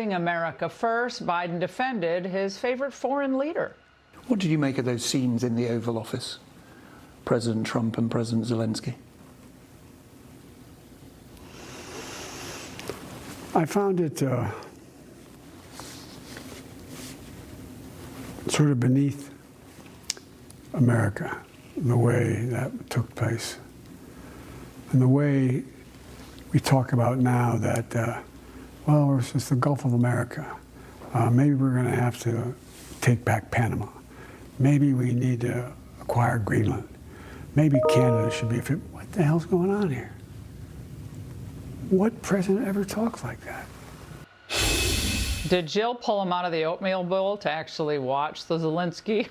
America first, Biden defended his favorite foreign leader. What did you make of those scenes in the Oval Office? President Trump and President Zelensky. I found it sort of beneath America, the way that took place. And the way we talk about now that, well, it's just the Gulf of America. Maybe we're going to have to take back Panama. Maybe we need to acquire Greenland. Maybe Canada should be a fit. What the hell's going on here? What president ever talks like that? Did Jill pull him out of the oatmeal bowl to actually watch the Zelensky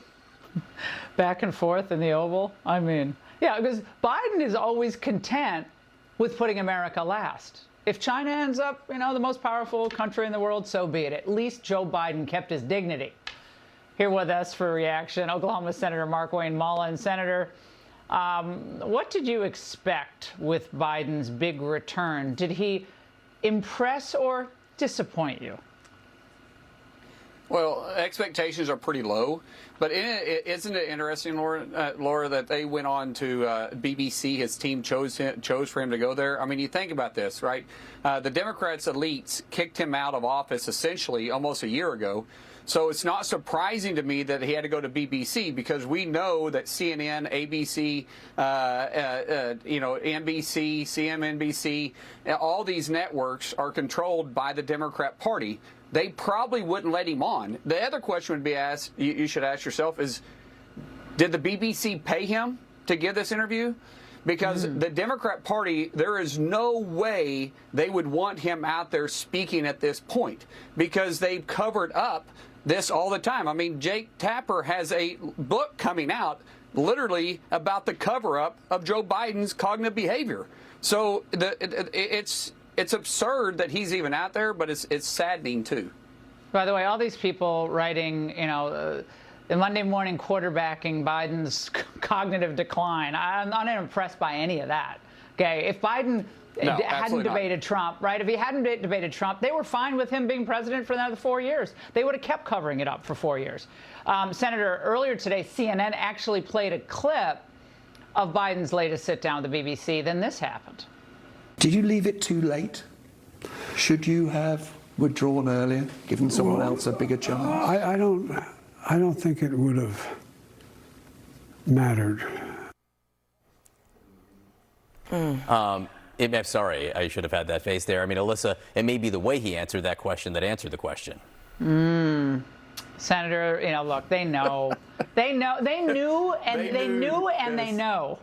back and forth in the Oval? I mean, yeah, because Biden is always content with putting America last. If China ends up, the most powerful country in the world, so be it. At least Joe Biden kept his dignity. Here with us for a reaction, Oklahoma Senator Mark Wayne Mullin. Senator, what did you expect with Biden's big return? Did he impress or disappoint you? Well, expectations are pretty low, but isn't it interesting, Laura, that they went on to BBC? His team chose for him to go there. I mean, you think about this, right? The Democrats' elites kicked him out of office essentially almost a year ago. So it's not surprising to me that he had to go to BBC, because we know that CNN, ABC, NBC, CMNBC, all these networks are controlled by the Democrat Party. They probably wouldn't let him on. The other question would be asked, you should ask yourself, is did the BBC pay him to give this interview? Because the Democrat Party, there is no way they would want him out there speaking at this point, because they've covered up this all the time. I mean, Jake Tapper has a book coming out literally about the cover-up of Joe Biden's cognitive behavior. So it's absurd that he's even out there, but it's saddening too. By the way, all these people writing, the Monday morning quarterbacking Biden's cognitive decline, I'm not impressed by any of that. Okay, if Biden hadn't debated Trump, right? If he hadn't debated Trump, they were fine with him being president for another 4 years. They would have kept covering it up for 4 years. Senator, earlier today, CNN actually played a clip of Biden's latest sit-down with the BBC. Then this happened. Did you leave it too late? Should you have withdrawn earlier, given someone else a bigger chance? I don't think it would have mattered. I'm sorry, I should have had that face there. I mean, Alyssa, it may be the way he answered that question that answered the question. Senator, look, they know. they knew, and they knew, and they know.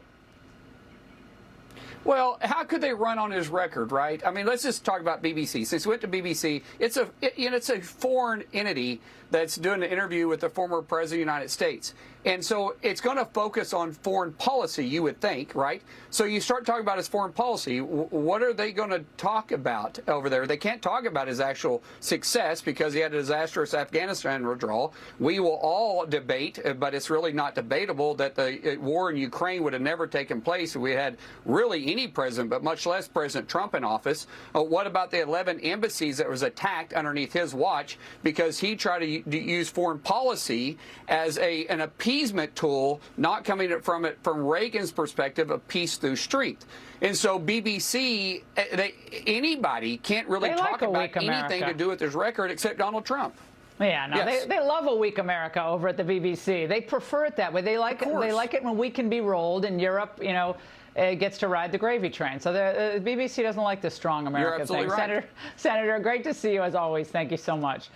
Well, how could they run on his record, right? I mean, let's just talk about BBC. Since we went to BBC, it's a foreign entity that's doing an interview with the former president of the United States. And so it's going to focus on foreign policy, you would think, right? So you start talking about his foreign policy. What are they going to talk about over there? They can't talk about his actual success because he had a disastrous Afghanistan withdrawal. We will all debate, but it's really not debatable, that the war in Ukraine would have never taken place if we had really any president, but much less President Trump in office. What about the 11 embassies that was attacked underneath his watch because he tried to use foreign policy as an appeasement tool, not coming from Reagan's perspective of peace through strength. And so BBC, anybody can't really talk about anything to do with his record except Donald Trump. Yeah, no, yes. They love a weak America over at the BBC. They prefer it that way. They like it. They like it when we can be rolled, and Europe, gets to ride the gravy train. So the BBC doesn't like the strong America thing. Right. Senator, great to see you as always. Thank you so much.